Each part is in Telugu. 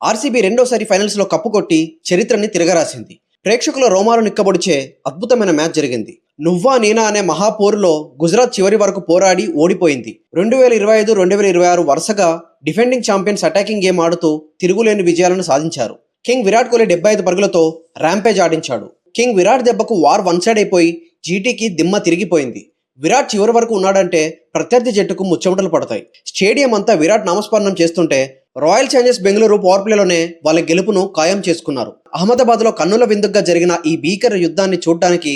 ఆర్సీబీ రెండోసారి ఫైనల్స్లో కప్పు కొట్టి చరిత్రని తిరగరాసింది. ప్రేక్షకుల రోమాలు నిక్కబొడిచే అద్భుతమైన మ్యాచ్ జరిగింది. నువ్వా నేనా అనే మహాపోరులో గుజరాత్ చివరి వరకు పోరాడి ఓడిపోయింది. 2025, 2026 వరుసగా డిఫెండింగ్ ఛాంపియన్స్ అటాకింగ్ గేమ్ ఆడుతూ తిరుగులేని విజయాలను సాధించారు. కింగ్ విరాట్ కోహ్లీ 75 పరుగులతో ర్యాంపేజ్ ఆడించాడు. కింగ్ విరాట్ దెబ్బకు వార్ వన్ సైడ్ అయిపోయి జీటీకి దిమ్మ తిరిగిపోయింది. విరాట్ చివరి వరకు ఉన్నాడంటే ప్రత్యర్థి జట్టుకు ముచ్చెమటలు పడతాయి. స్టేడియం అంతా విరాట్ నామస్మరణం చేస్తుంటే రాయల్ ఛాలెంజర్స్ బెంగళూరు పవర్ ప్లేలోనే వాళ్ళ గెలుపును ఖాయం చేసుకున్నారు. అహ్మదాబాద్లో కన్నుల విందుగా జరిగిన ఈ భీకర యుద్ధాన్ని చూడడానికి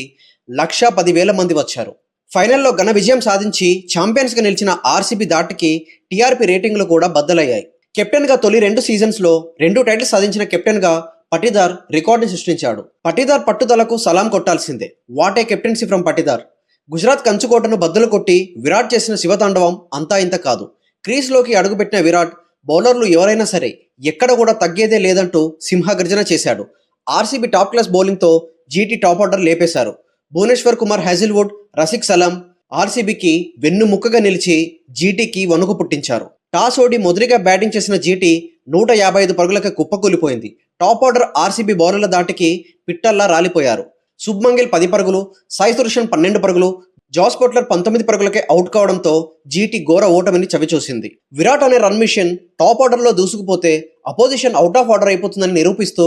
1,10,000 మంది వచ్చారు. ఫైనల్లో ఘన విజయం సాధించి ఛాంపియన్స్గా నిలిచిన ఆర్సీబీ దాటికి టీఆర్పీ రేటింగ్లు కూడా బద్దలయ్యాయి. కెప్టెన్గా తొలి 2 సీజన్స్లో 2 టైటిల్స్ సాధించిన కెప్టెన్గా పటిదార్ రికార్డుని సృష్టించాడు. పటిదార్ పట్టుదలకు సలాం కొట్టాల్సిందే. What a captaincy from Patidar. Gujarat కంచుకోటను బద్దలు కొట్టి విరాట్ చేసిన శివతాండవం అంతా ఇంత కాదు. క్రీజ్లోకి అడుగుపెట్టిన విరాట్ బౌలర్లు ఎవరైనా సరే ఎక్కడ కూడా తగ్గేదే లేదంటూ సింహగర్జన చేశాడు. ఆర్సీబీ టాప్ క్లాస్ బౌలింగ్తో జీటీ టాప్ ఆర్డర్ లేపేశారు. భువనేశ్వర్ కుమార్, హ్యాజిల్వుడ్, రసిక్ సలాం ఆర్సీబీకి వెన్నుముక్కగా నిలిచి జీటీకి వణుకు పుట్టించారు. టాస్ ఓడి మొదటిగా బ్యాటింగ్ చేసిన జీటీ 155 పరుగులకి కుప్పకూలిపోయింది. టాప్ ఆర్డర్ ఆర్సీబీ బౌలర్ల దాటికి పిట్టల్లా రాలిపోయారు. శుభ్మంగిల్ 10 పరుగులు, సాయి సుదర్శన్ 12 పరుగులు, జాస్ బట్లర్ 19 పరుగులకే అవుట్ కావడంతో జీటీ ఘోర ఓటమిని చవిచూసింది. విరాట్ అనే రన్ మిషన్ టాప్ ఆర్డర్లో దూసుకుపోతే అపోజిషన్ అవుట్ ఆఫ్ ఆర్డర్ అయిపోతుందని నిరూపిస్తూ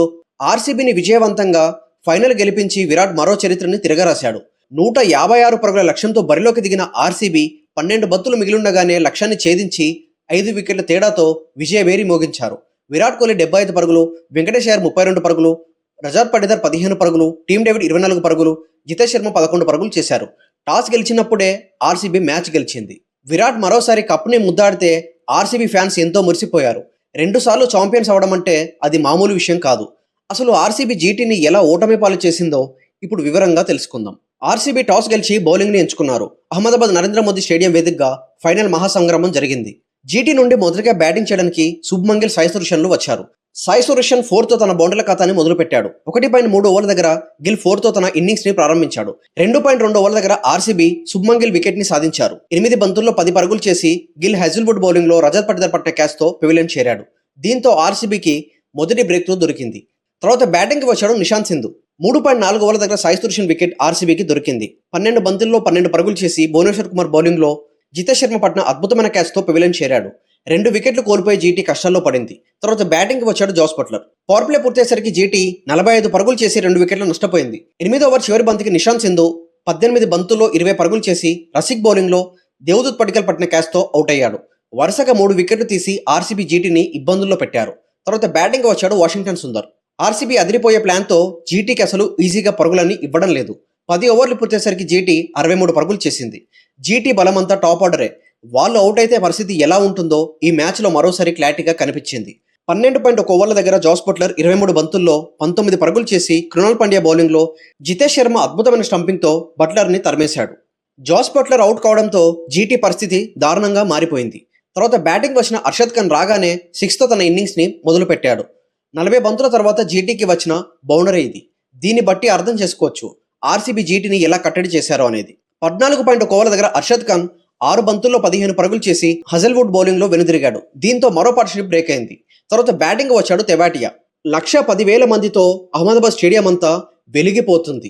ఆర్సీబీని విజయవంతంగా ఫైనల్ గెలిపించి విరాట్ మరో చరిత్రని తిరగరాశాడు. 156 పరుగుల లక్ష్యంతో బరిలోకి దిగిన ఆర్సీబీ 12 బంతులు మిగిలుండగానే లక్ష్యాన్ని ఛేదించి 5 వికెట్ల తేడాతో విజయభేరి మోగించారు. విరాట్ కోహ్లీ 75 పరుగులు, వెంకటేష్ అయ్యర్ 32 పరుగులు, రజాత్ పటిదార్ 15 పరుగులు, టీమ్ డేవిడ్ 24 పరుగులు, జితేష్ శర్మ 11 పరుగులు చేశారు. టాస్ గెలిచినప్పుడే ఆర్సీబీ మ్యాచ్ గెలిచింది. విరాట్ మరోసారి కప్ని ముద్దాడితే ఆర్సీబీ ఫ్యాన్స్ ఎంతో మురిసిపోయారు. 2 సార్లు ఛాంపియన్స్ అవడం అంటే అది మామూలు విషయం కాదు. అసలు ఆర్సీబీ జీటీని ఎలా ఓటమి పాలు చేసిందో ఇప్పుడు వివరంగా తెలుసుకుందాం. ఆర్సీబీ టాస్ గెలిచి బౌలింగ్ని ఎంచుకున్నారు. అహ్మదాబాద్ నరేంద్ర మోదీ స్టేడియం వేదికగా ఫైనల్ మహాసంగ్రామం జరిగింది. జీటీ నుండి మొదటిగా బ్యాటింగ్ చేయడానికి శుభ్మంగిల్, సాయి సుదర్శన్లు వచ్చారు. సాయి సుదర్శన్ 4తో తన బౌండర్ల ఖాతాని మొదలుపెట్టాడు. 1.3 ఓవర్ల దగ్గర గిల్ 4తో తన ఇన్నింగ్స్ ని ప్రారంభించాడు. 2.2 ఓవర్ల దగ్గర ఆర్సీబీ శుభ్మంగిల్ వికెట్ ని సాధించారు. 8 బంతుల్లో 10 పరుగులు చేసి గిల్ హ్యాజిల్వుడ్ బౌలింగ్ లో రజత్ పటిదార్ పట్టిన క్యాచ్ తో పెవిలియన్ చేరాడు. దీంతో ఆర్సీబీకి మొదటి బ్రేక్ త్రూ దొరికింది. తర్వాత బ్యాటింగ్ కి వచ్చాడు నిశాంత్ సింధు. 3.4 ఓవర్ల దగ్గర సాయి సుదర్శన్ వికెట్ ఆర్సీబీకి దొరికింది. 12 బంతుల్లో 12 పరుగులు చేసి భువనేశ్వర్ కుమార్ బౌలింగ్ లో జితేష్ శర్మ పట్టిన అద్భుతమైన క్యాచ్ తో పెవిలియన్ చేరాడు. 2 వికెట్లు కోల్పోయి జీటీ కష్టాల్లో పడింది. తర్వాత బ్యాటింగ్ కి వచ్చాడు జాస్ బట్లర్. పవర్ ప్లే పూర్తయ్యేసరికి జీటీ 45 పరుగులు చేసి 2 వికెట్లు నష్టపోయింది. 8వ ఓవర్ చివరి బంతికి నిశాంత్ సింధు 18 బంతుల్లో 20 పరుగులు చేసి రసిక్ బౌలింగ్ లో దేవదూత్ పడికల్ పట్టిన క్యాచ్ తో అవుట్ అయ్యాడు. వరుసగా 3 వికెట్లు తీసి ఆర్సీబీ జీటీని ఇబ్బందుల్లో పెట్టారు. తర్వాత బ్యాటింగ్ వచ్చాడు వాషింగ్టన్ సుందర్. ఆర్సీబీ అదిరిపోయే ప్లాన్ తో జీటీకి అసలు ఈజీగా పరుగులన్నీ ఇవ్వడం లేదు. 10 ఓవర్లు పూర్తయ్యేసరికి జీటీ 63 పరుగులు చేసింది. జీటీ బలమంతా టాప్ ఆర్డరే. వాళ్ళు అవుట్ అయితే పరిస్థితి ఎలా ఉంటుందో ఈ మ్యాచ్లో మరోసారి క్లారిటీగా కనిపించింది. 12.1 ఓవర్ల దగ్గర జాస్ బట్లర్ 23 బంతుల్లో 19 పరుగులు చేసి కృణాల్ పాండ్యా బౌలింగ్లో జితేష్ శర్మ అద్భుతమైన స్టంపింగ్తో బట్లర్ని తరిమేశాడు. జాస్ బట్లర్ అవుట్ కావడంతో జీటీ పరిస్థితి దారుణంగా మారిపోయింది. తర్వాత బ్యాటింగ్ వచ్చిన అర్షద్ ఖాన్ రాగానే 6తో తన ఇన్నింగ్స్ని మొదలుపెట్టాడు. 40 బంతుల తర్వాత జీటీకి వచ్చిన బౌండరీ ఇది. దీన్ని బట్టి అర్థం చేసుకోవచ్చు ఆర్సీబీ జీటీని ఎలా కట్టడి చేశారో అనేది. 14.1 ఓవర్ల దగ్గర అర్షద్ ఖాన్ 6 బంతుల్లో 15 పరుగులు చేసి హజల్వుడ్ బౌలింగ్ లో వెనుదిరిగాడు. దీంతో మరో పార్ట్నర్షిప్ బ్రేక్ అయింది. తర్వాత బ్యాటింగ్ వచ్చాడు తెవాటియా. 1,10,000 మందితో అహ్మదాబాద్ స్టేడియం అంతా వెలిగిపోతుంది.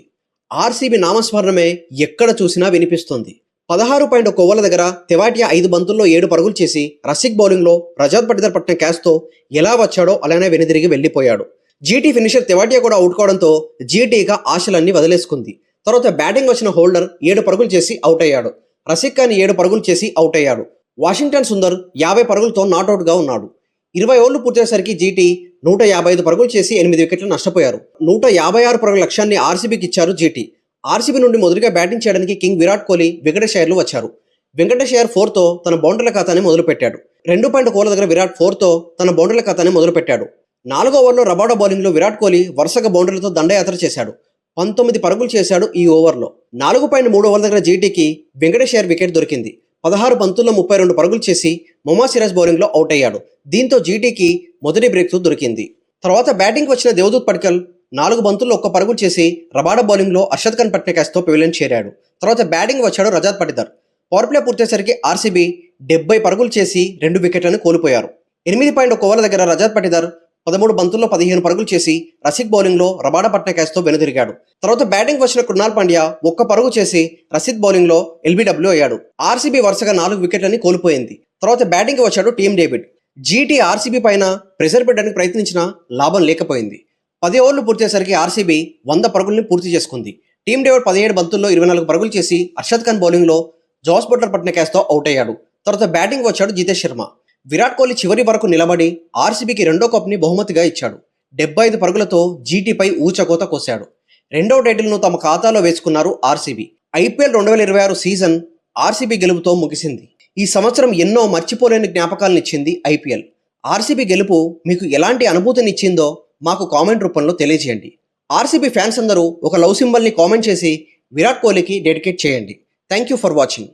ఆర్సీబీ నామస్మరణమే ఎక్కడ చూసినా వినిపిస్తుంది. 16.1 ఓవర్ల దగ్గర తెవాటియా 5 బంతుల్లో 7 పరుగులు చేసి రసిక్ బౌలింగ్ లో రజాత్ పటిదార్ పట్టిన క్యాచ్ తో ఎలా వచ్చాడో అలానే వెనుదిరిగి వెళ్లిపోయాడు. జీటీ ఫినిషర్ తెవాటియా కూడా అవుట్ కావడంతో జీటీగా ఆశలన్నీ వదిలేసుకుంది. తర్వాత బ్యాటింగ్ వచ్చిన హోల్డర్ 7 పరుగులు చేసి అవుట్ అయ్యాడు. రసిక్ ఖాన్ 7 పరుగులు చేసి అవుట్ అయ్యాడు. వాషింగ్టన్ సుందర్ 50 పరుగులతో నాట్అవుట్గా ఉన్నాడు. 20 ఓవర్లు పూర్తయ్యేసరికి జీటీ 155 పరుగులు చేసి 8 వికెట్లు నష్టపోయారు. 156 పరుగుల లక్ష్యాన్ని ఆర్సీబీకి ఇచ్చారు జీటీ. ఆర్సీబీ నుండి మొదటిగా బ్యాటింగ్ చేయడానికి కింగ్ విరాట్ కోహ్లీ, వెంకటేష్ అయ్యర్లు వచ్చారు. వెంకటేష్ అయ్యర్ 4తో తన బౌండర్ల ఖాతాని మొదలుపెట్టాడు. 2.1 ఓవర్ల దగ్గర విరాట్ 4తో తన బౌండర్ల ఖాతాని మొదలుపెట్టాడు. 4వ ఓవర్లో రబాడా బౌలింగ్లో విరాట్ కోహ్లీ వరుసగా బౌండర్లతో దండయాత్ర చేశాడు. 19 పరుగులు చేశాడు ఈ ఓవర్లో. 4.3 ఓవర్ల దగ్గర జీటీకి వెంకటేష్ అయ్యర్ వికెట్ దొరికింది. 16 బంతుల్లో 32 పరుగులు చేసి మొహమ్మద్ సిరాజ్ బౌలింగ్లో అవుట్ అయ్యాడు. దీంతో జీటీకి మొదటి బ్రేక్ త్రూ దొరికింది. తర్వాత బ్యాటింగ్ వచ్చిన దేవదూత్ పడికల్ 4 బంతుల్లో 1 పరుగు చేసి రబాడా బౌలింగ్లో అర్షద్ ఖాన్ పట్టిన క్యాచ్తో పెవిలియన్ చేరాడు. తర్వాత బ్యాటింగ్ వచ్చాడు రజాత్ పటిదార్. పవర్ ప్లే పూర్తయ్యేసరికి ఆర్సీబీ 70 పరుగులు చేసి 2 వికెట్లను కోల్పోయారు. 8.1 ఓవర్ల దగ్గర రజాత్ పటిదార్ 13 బంతుల్లో 15 పరుగులు చేసి రసిక్ బౌలింగ్లో రబాడా పట్నాయక్తో వెనుదిరిగాడు. తర్వాత బ్యాటింగ్ వచ్చిన కృణాల్ పాండ్యా 1 పరుగు చేసి రసిక్ బౌలింగ్లో ఎల్బీడబ్ల్యూ అయ్యాడు. ఆర్సీబీ వరుసగా 4 వికెట్లని కోల్పోయింది. తర్వాత బ్యాటింగ్కి వచ్చాడు టీమ్ డేవిడ్. జీటీ ఆర్సీబీ పైన ప్రెషర్ పెట్టడానికి ప్రయత్నించినా లాభం లేకపోయింది. 10 ఓవర్లు పూర్తయ్యేసరికి ఆర్సీబీ 100 పరుగుల్ని పూర్తి చేసుకుంది. టీమ్ డేవిడ్ 17 బంతుల్లో 24 పరుగులు చేసి అర్షద్ ఖాన్ బౌలింగ్లో జాస్ బట్లర్ పట్నాయక్తో అవుట్ అయ్యాడు. తర్వాత బ్యాటింగ్ వచ్చాడు జితేష్ శర్మ. విరాట్ కోహ్లీ చివరి వరకు నిలబడి ఆర్సీబీకి 2వ కప్ని బహుమతిగా ఇచ్చాడు. 75 పరుగులతో జీటీపై ఊచకోత కోశాడు. 2వ టైటిల్ను తమ ఖాతాలో వేసుకున్నారు ఆర్సీబీ. ఐపీఎల్ 2026 సీజన్ ఆర్సీబీ గెలుపుతో ముగిసింది. ఈ సంవత్సరం ఎన్నో మర్చిపోలేని జ్ఞాపకాలనిచ్చింది ఐపీఎల్. ఆర్సీబీ గెలుపు మీకు ఎలాంటి అనుభూతినిచ్చిందో మాకు కామెంట్ రూపంలో తెలియజేయండి. ఆర్సీబీ ఫ్యాన్స్ అందరూ ఒక లవ్ సింబల్ని కామెంట్ చేసి విరాట్ కోహ్లీకి డెడికేట్ చేయండి. Thank you for watching.